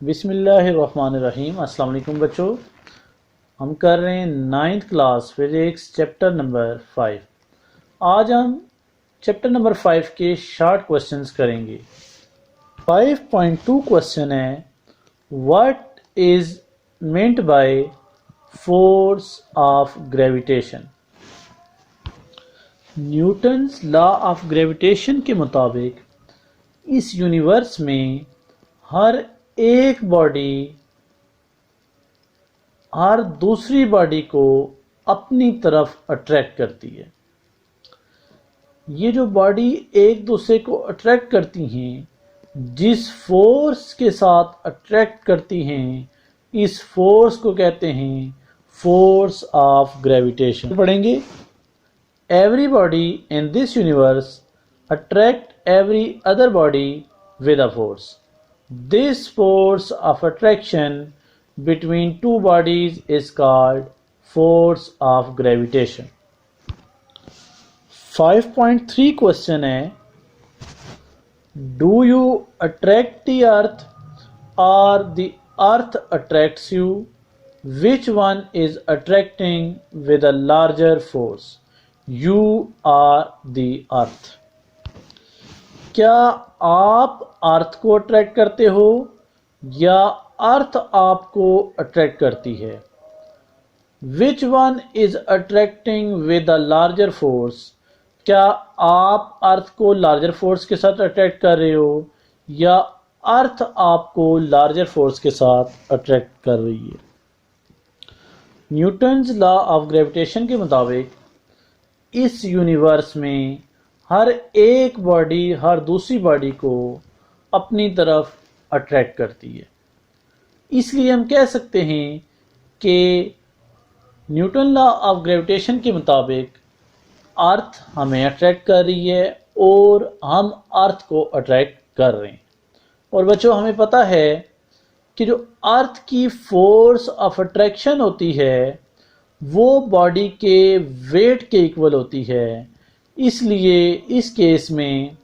बिस्मिल्लाहिर्रहमानिर्रहीम। अस्सलाम वालेकुम बच्चों, हम कर रहे हैं 9th class physics chapter number 5। आज हम चैप्टर नंबर 5 के शॉर्ट क्वेश्चंस करेंगे। 5.2 क्वेश्चन है, what is meant by force of gravitation. Newton's law of gravitation के मुताबिक इस यूनिवर्स में हर एक बॉडी हर दूसरी बॉडी को अपनी तरफ अट्रैक्ट करती है। ये जो बॉडी एक दूसरे को अट्रैक्ट करती हैं, जिस फोर्स के साथ अट्रैक्ट करती हैं, इस फोर्स को कहते हैं फोर्स ऑफ ग्रेविटेशन। पढ़ेंगे, every body in this universe attract every other body with a force. This force of attraction between two bodies is called force of gravitation. 5.3 question है, do you attract the earth or the earth attracts you? Which one is attracting with a larger force? You are the earth. क्या आप अर्थ को attract करते हो या अर्थ आपको attract करती है? Which one is attracting with a larger force? क्या आप अर्थ को लार्जर फोर्स के साथ अट्रैक्ट कर रहे हो या अर्थ आपको लार्जर फोर्स के साथ अट्रैक्ट कर रही है? न्यूटन्स लॉ ऑफ ग्रेविटेशन के मुताबिक इस यूनिवर्स में हर एक बॉडी हर दूसरी बॉडी को अपनी तरफ अट्रैक्ट करती है। इसलिए हम कह सकते हैं कि न्यूटन लॉ ऑफ ग्रेविटेशन के मुताबिक अर्थ हमें अट्रैक्ट कर रही है और हम अर्थ को अट्रैक्ट कर रहे हैं। और बच्चों, हमें पता है कि जो अर्थ की फोर्स ऑफ अट्रैक्शन होती है वो बॉडी के वेट के इक्वल होती है। इसलिए इस केस में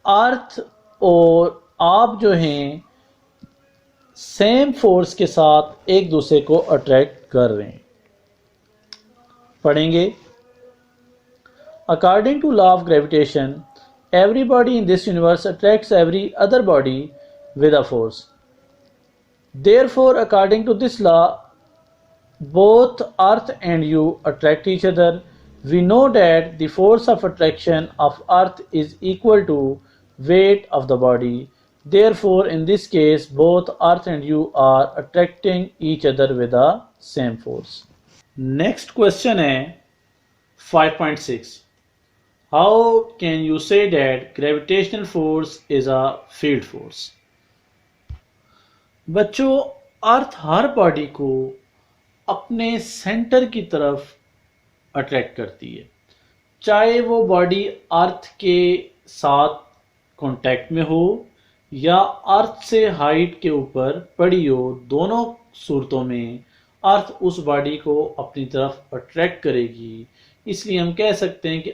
अर्थ और आप जो हैं सेम फोर्स के साथ एक दूसरे को अट्रैक्ट कर रहे हैं। पढ़ेंगे, according to law of gravitation every body in this universe attracts every other body with a force. Therefore according to this law both earth and you attract each other. We know that the force of attraction of earth is equal to weight of the body. Therefore, in this case, both earth and you are attracting each other with the same force. Next question है 5.6. How can you say that gravitational force is a field force? बच्चों, अर्थ हर body को अपने centre की तरफ attract करती है, चाहे वो बॉडी अर्थ के साथ कांटेक्ट में हो या अर्थ से हाइट के ऊपर पड़ी हो। दोनों सूरतों में अर्थ उस बॉडी को अपनी तरफ अट्रैक्ट करेगी। इसलिए हम कह सकते हैं कि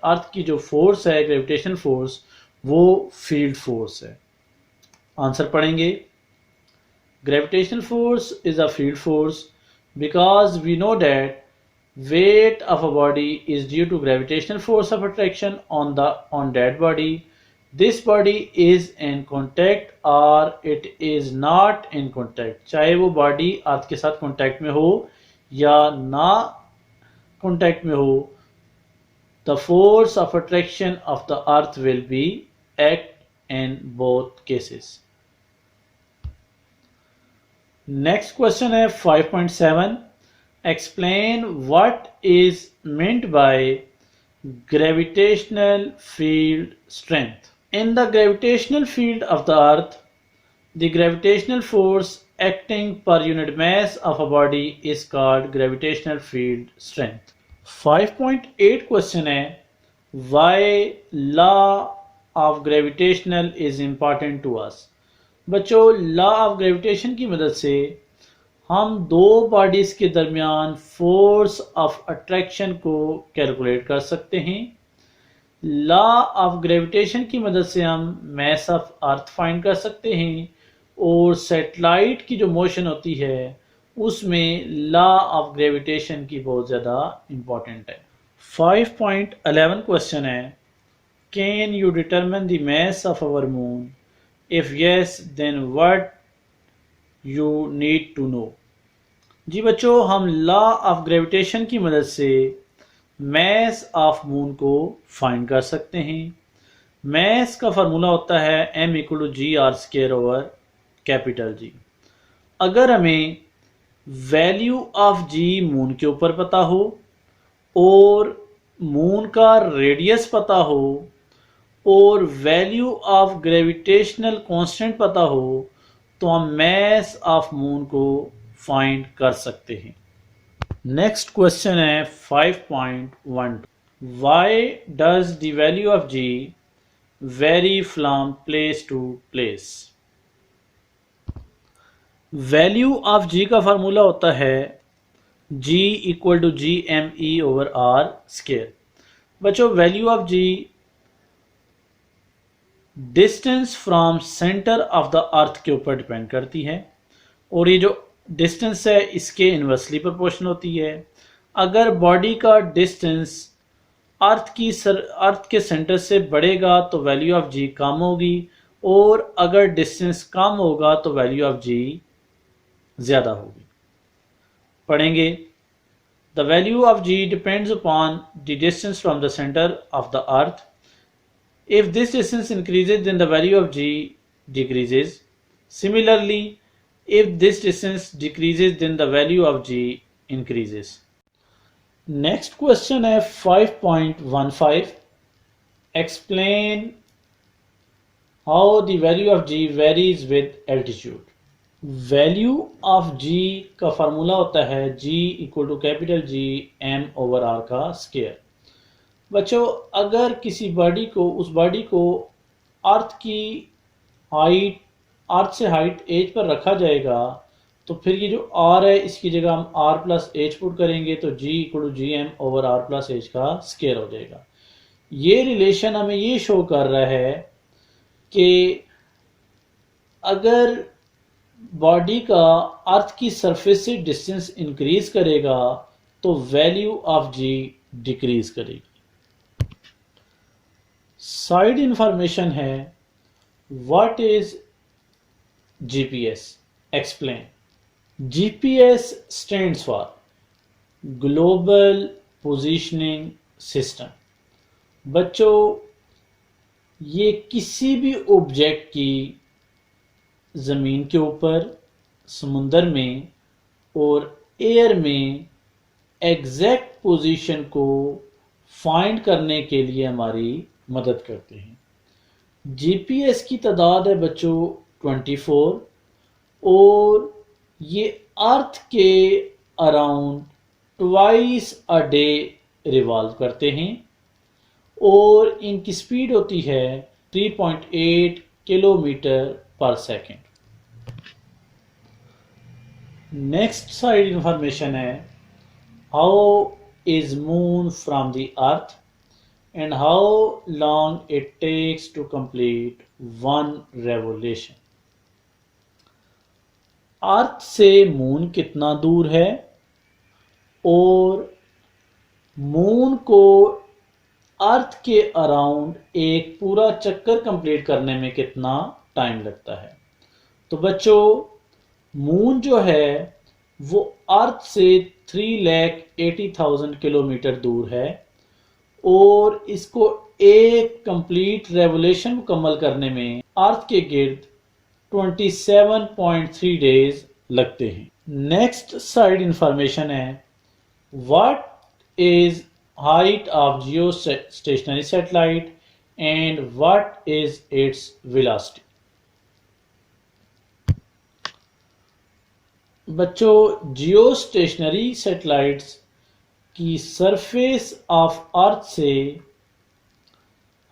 अर्थ की जो फोर्स है ग्रेविटेशन फोर्स, वो फील्ड फोर्स है। आंसर पढ़ेंगे, gravitational force is a field force because we know that weight of a body is due to gravitational force of attraction on that body. This body is in contact or it is not in contact. चाहे वो body earth के साथ contact में हो या ना contact में हो, the force of attraction of the earth will be act in both cases. Next question है 5.7. Explain what is meant by gravitational field strength. In the gravitational field of the earth, the gravitational force acting per unit mass of a body is called gravitational field strength. 5.8 question है, why law of gravitational is important to us. बच्चों, law of gravitation की मदद से हम दो bodies के दरमियान force of attraction को कैलकुलेट कर सकते हैं। लॉ ऑफ ग्रेविटेशन की मदद से हम मास ऑफ अर्थ फाइंड कर सकते हैं और सैटेलाइट की जो मोशन होती है उसमें लॉ ऑफ ग्रेविटेशन की बहुत ज़्यादा इम्पोर्टेंट है। 5.11 क्वेश्चन है, can you determine the mass of our moon? If yes then what you need to know. जी बच्चों, हम लॉ ऑफ ग्रेविटेशन की मदद से मास ऑफ मून को फाइंड कर सकते हैं। मास का फार्मूला होता है m=g r² कैपिटल जी। अगर हमें वैल्यू ऑफ जी मून के ऊपर पता हो और मून का रेडियस पता हो और वैल्यू ऑफ ग्रेविटेशनल कांस्टेंट पता हो तो हम मास ऑफ मून को फाइंड कर सकते हैं। नेक्स्ट क्वेश्चन है 5.12, why does the value of G vary from place to place? Value of G का फार्मूला होता है G=GME/r²। बच्चों, value of G distance from centre of the earth के ऊपर डिपेंड करती है और ये जो डिस्टेंस है इसके इन्वर्सली प्रोपोर्शनल होती है। अगर बॉडी का डिस्टेंस अर्थ के सेंटर से बढ़ेगा तो वैल्यू ऑफ जी कम होगी और अगर डिस्टेंस कम होगा तो वैल्यू ऑफ जी ज़्यादा होगी। पढ़ेंगे, the value of g depends upon the distance from the centre of the earth. If this distance increases, then the value of g decreases. Similarly, if this distance decreases, then the value of g increases. Next question है 5.15. Explain how the value of g varies with altitude. Value of g का formula होता है G=G m/r²। बच्चों, अगर किसी उस body को अर्थ से हाइट एज पर रखा जाएगा तो फिर ये जो r है इसकी जगह हम r प्लस एच पुट करेंगे तो G=GM/r+h² हो जाएगा। ये रिलेशन हमें ये शो कर रहा है कि अगर बॉडी का अर्थ की सरफेस से डिस्टेंस इंक्रीज करेगा तो वैल्यू ऑफ जी डिक्रीज करेगी। साइड इंफॉर्मेशन है, what is GPS? Explain. GPS stands for global positioning system. बच्चों, ये किसी भी ऑब्जेक्ट की ज़मीन के ऊपर, समुंदर में और एयर में एग्जैक्ट पोजीशन को फाइंड करने के लिए हमारी मदद करते हैं। जीपीएस की तादाद है बच्चों 24 और ये अर्थ के around twice a day revolve करते हैं और इनकी स्पीड होती है 3.8 किलोमीटर पर सेकेंड। नेक्स्ट साइड इंफॉर्मेशन है, how is moon from the earth and how long it takes to complete one revolution. अर्थ से मून कितना दूर है और मून को अर्थ के अराउंड एक पूरा चक्कर कंप्लीट करने में कितना टाइम लगता है। तो बच्चों, मून जो है वो अर्थ से 3,80,000 किलोमीटर दूर है और इसको एक कंप्लीट रेवोल्यूशन मुकम्मल करने में अर्थ के गिर्द 27.3 डेज लगते हैं। नेक्स्ट साइड इंफॉर्मेशन है, what is height of Jio stationery satellite and what is its velocity? बच्चों, जियो स्टेशनरी सैटेलाइट्स की सरफेस ऑफ अर्थ से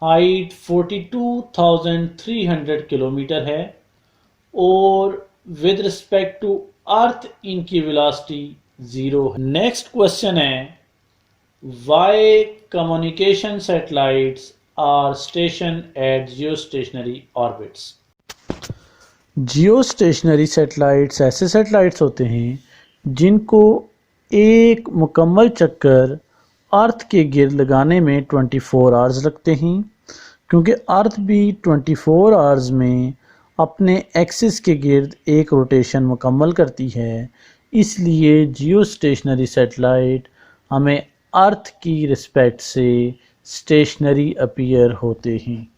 हाइट 42,300 किलोमीटर है और विद रिस्पेक्ट टू अर्थ इनकी वेलोसिटी 0 है। नेक्स्ट क्वेश्चन है, Why communication satellites are stationed at geostationary orbits? Jio stationery satellites ऐसे satellites होते हैं जिनको एक मुकम्मल चक्कर अर्थ के गिर्द लगाने में 24 आवर्स लगते हैं। क्योंकि अर्थ भी 24 आवर्स में अपने एक्सिस के गिर्द एक रोटेशन मुकम्मल करती है, इसलिए जियो स्टेशनरी सैटेलाइट हमें अर्थ की रिस्पेक्ट से स्टेशनरी अपीयर होते हैं।